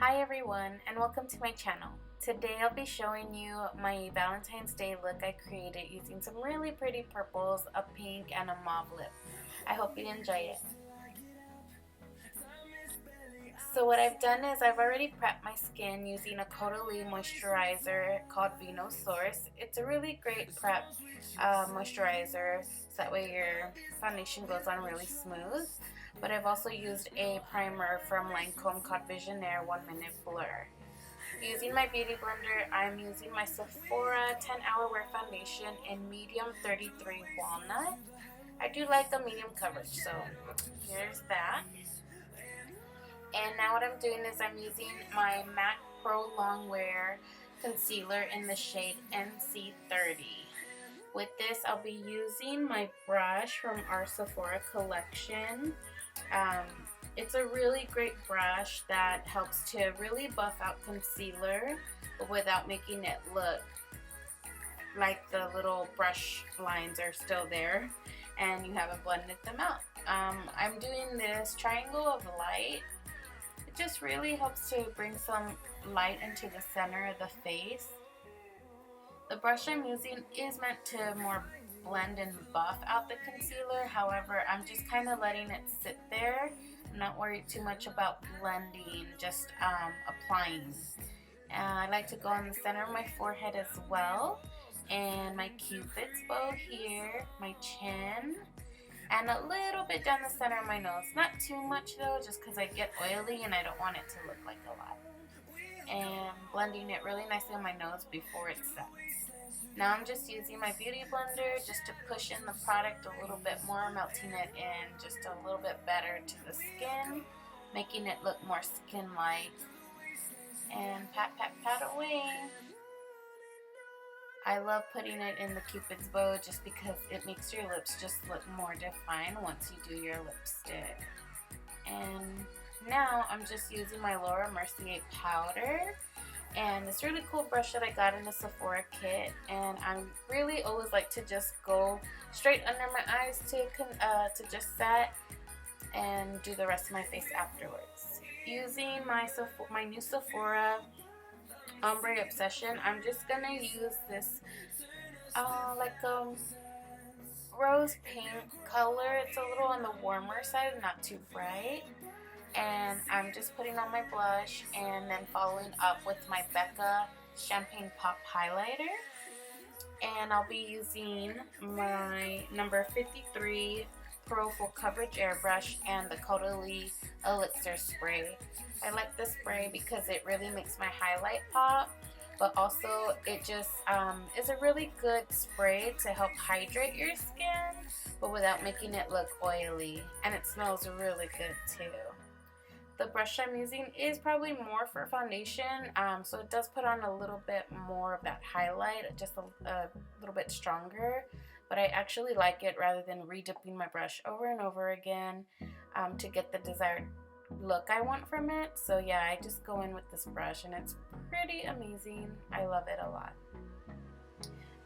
Hi everyone and welcome to my channel. Today I'll be showing you my Valentine's Day look I created using some really pretty purples, a pink, and a mauve lip. I hope you enjoy it. So what I've done is I've already prepped my skin using a Caudalie moisturizer called Vinosource. It's a really great prep moisturizer so that way your foundation goes on really smooth. But I've also used a primer from Lancome called Visionaire 1 Minute Blur. Using my beauty blender, I'm using my Sephora 10 Hour Wear Foundation in medium 33 Walnut. I do like a medium coverage, so here's that. And now what I'm doing is I'm using my MAC Pro Longwear Concealer in the shade NC30. With this, I'll be using my brush from our Sephora Collection. It's a really great brush that helps to really buff out concealer, but without making it look like the little brush lines are still there and you haven't blended them out. I'm doing this triangle of light. It just really helps to bring some light into the center of the face. The brush I'm using is meant to more blend and buff out the concealer. However, I'm just kind of letting it sit there. I'm not worried too much about blending, just applying. I like to go on the center of my forehead as well, and my cupid's bow here, my chin, and a little bit down the center of my nose. Not too much though, just because I get oily and I don't want it to look like a lot. And blending it really nicely on my nose before it sets. Now I'm just using my beauty blender just to push in the product a little bit more, melting it in just a little bit better to the skin, making it look more skin-like. And pat, pat, pat away. I love putting it in the cupid's bow just because it makes your lips just look more defined once you do your lipstick. And now I'm just using my Mercier powder and this really cool brush that I got in the Sephora kit, and I really always like to just go straight under my eyes to just set and do the rest of my face afterwards. Using my new Sephora Ombre Obsession, I'm just gonna use this rose pink color. It's a little on the warmer side, not too bright. And I'm just putting on my blush and then following up with my Becca Champaign Pop highlighter. And I'll be using my number 53 Pro Full Coverage Airbrush and the Caudalie Elixir Spray. I like this spray because it really makes my highlight pop, but also it just is a really good spray to help hydrate your skin, but without making it look oily. And it smells really good too. The brush I'm using is probably more for foundation, so it does put on a little bit more of that highlight, just a little bit stronger, but I actually like it rather than re-dipping my brush over and over again to get the desired look I want from it. So yeah, I just go in with this brush and it's pretty amazing. I love it a lot.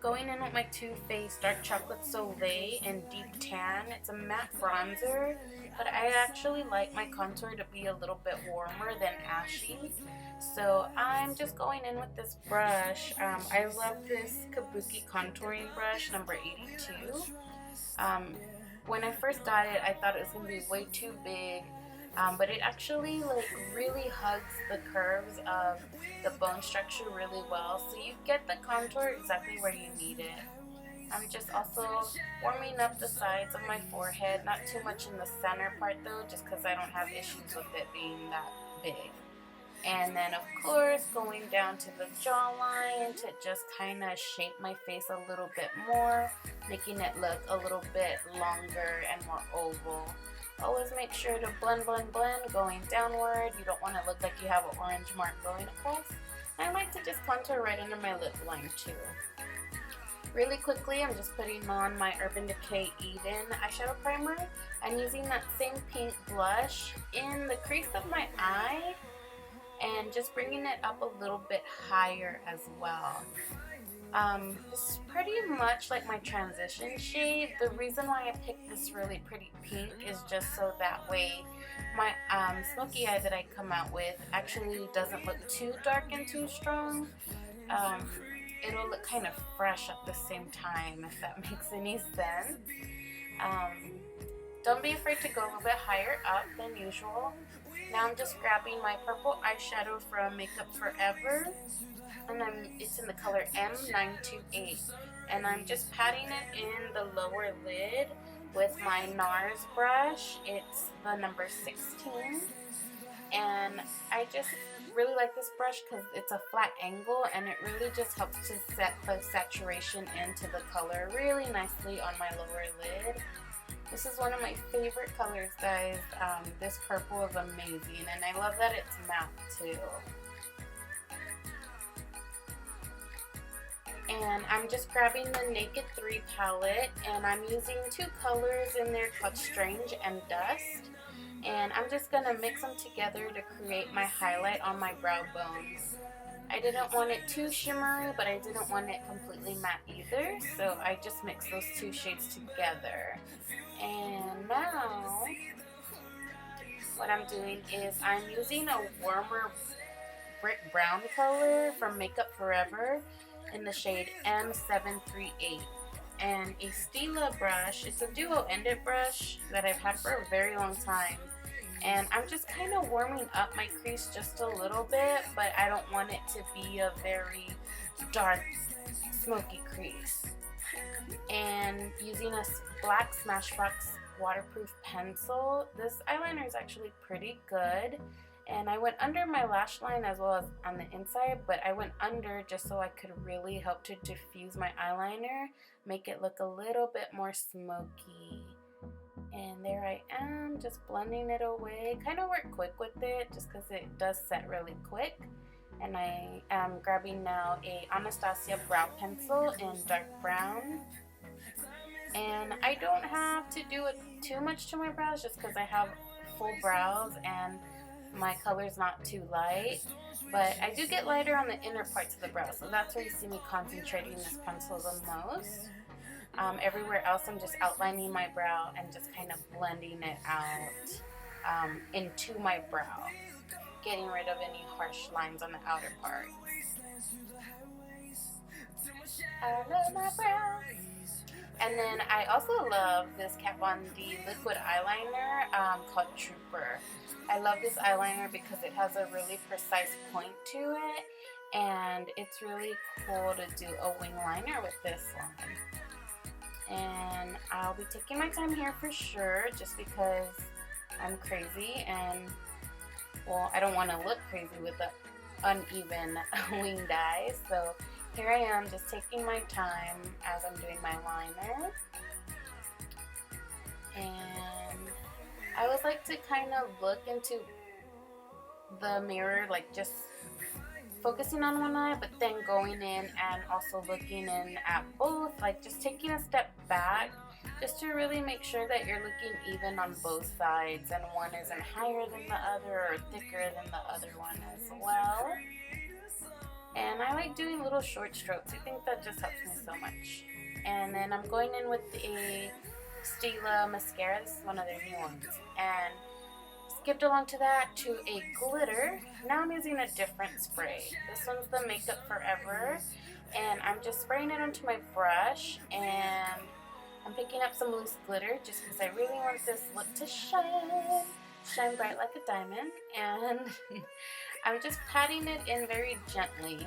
Going in with my Too Faced Dark Chocolate Soleil in Deep Tan. It's a matte bronzer, but I actually like my contour to be a little bit warmer than ashy. So I'm just going in with this brush. I love this Kabuki contouring brush, number 82. When I first got it, I thought it was going to be way too big. But it actually really hugs the curves of the bone structure really well, so you get the contour exactly where you need it. I'm just also warming up the sides of my forehead, not too much in the center part though, just because I don't have issues with it being that big. And then of course going down to the jawline to just kind of shape my face a little bit more, making it look a little bit longer and more oval. Always make sure to blend, blend, blend going downward. You don't want to look like you have an orange mark going across. And I like to just contour right under my lip line too. Really quickly, I'm just putting on my Urban Decay Eden eyeshadow primer. I'm using that same pink blush in the crease of my eye and just bringing it up a little bit higher as well. This is pretty much like my transition shade. The reason why I picked this really pretty pink is just so that way my smoky eye that I come out with actually doesn't look too dark and too strong. It'll look kind of fresh at the same time, if that makes any sense. Don't be afraid to go a little bit higher up than usual. Now I'm just grabbing my purple eyeshadow from Makeup Forever, and it's in the color M928, and I'm just patting it in the lower lid with my NARS brush. It's the number 16, and I just really like this brush because it's a flat angle, and it really just helps to set the saturation into the color really nicely on my lower lid. This is one of my favorite colors, guys. This purple is amazing, and I love that it's matte too. And I'm just grabbing the Naked 3 palette, and I'm using two colors in there called Strange and Dust. And I'm just going to mix them together to create my highlight on my brow bones. I didn't want it too shimmery, but I didn't want it completely matte either, so I just mixed those two shades together. And now, what I'm doing is I'm using a warmer brick brown color from Makeup Forever in the shade M738. And a Stila brush. It's a duo-ended brush that I've had for a very long time. And I'm just kind of warming up my crease just a little bit, but I don't want it to be a very dark, smoky crease. And using a black Smashbox waterproof pencil, this eyeliner is actually pretty good. And I went under my lash line as well as on the inside, but I went under just so I could really help to diffuse my eyeliner, make it look a little bit more smoky. And there I am, just blending it away. Kind of work quick with it just because it does set really quick. And I am grabbing now a Anastasia brow pencil in dark brown. And I don't have to do it too much to my brows just because I have full brows and my color's not too light. But I do get lighter on the inner parts of the brow, so that's where you see me concentrating this pencil the most. Everywhere else I'm just outlining my brow and just kind of blending it out into my brow, getting rid of any harsh lines on the outer parts. I love my brow. And then I also love this Kat Von D liquid eyeliner called Trooper. I love this eyeliner because it has a really precise point to it, and it's really cool to do a wing liner with this one. And I'll be taking my time here for sure, just because I'm crazy and, well, I don't want to look crazy with the uneven winged eyes. So here I am just taking my time as I'm doing my liner. And I would like to kind of look into the mirror, like just focusing on one eye, but then going in and also looking in at both, like just taking a step back just to really make sure that you're looking even on both sides and one isn't higher than the other or thicker than the other one as well. And I like doing little short strokes. I think that just helps me so much. And then I'm going in with a Stila mascara. This is one of their new ones. And skipped along to that to a glitter. Now I'm using a different spray. This one's the Makeup Forever, and I'm just spraying it onto my brush, and I'm picking up some loose glitter just because I really want this look to shine bright like a diamond. And I'm just patting it in very gently.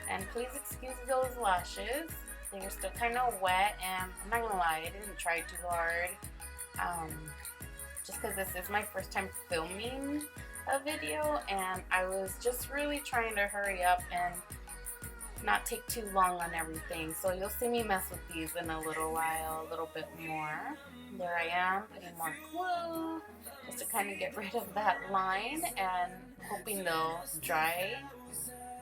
And please excuse those lashes. They're still kind of wet, and I'm not gonna lie, I didn't try too hard. Just because this is my first time filming a video, and I was just really trying to hurry up and not take too long on everything. So you'll see me mess with these in a little while, a little bit more. There I am, putting more glue just to kind of get rid of that line and hoping they'll dry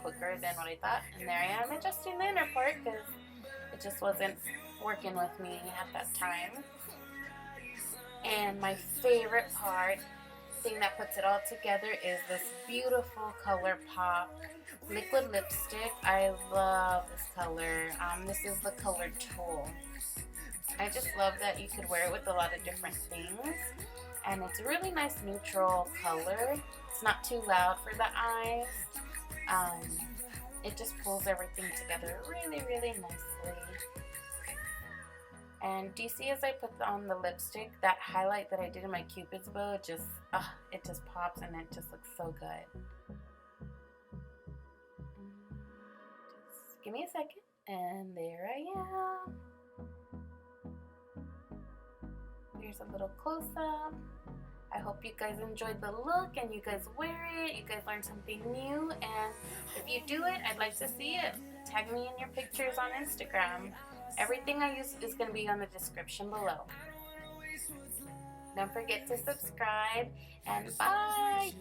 quicker than what I thought. And there I am adjusting the inner part because it just wasn't working with me at that time. And my favorite part thing that puts it all together is this beautiful ColourPop liquid lipstick. I love this color. This is the color Tulle. I just love that you could wear it with a lot of different things. And it's a really nice neutral color. It's not too loud for the eyes. It just pulls everything together really, really nicely. And do you see as I put on the lipstick, that highlight that I did in my Cupid's bow, it just pops and it just looks so good. Just give me a second, and there I am. Here's a little close-up. I hope you guys enjoyed the look and you guys wear it. You guys learned something new, and if you do it, I'd like to see it. Tag me in your pictures on Instagram. Everything I use is going to be on the description below. Don't forget to subscribe, and bye!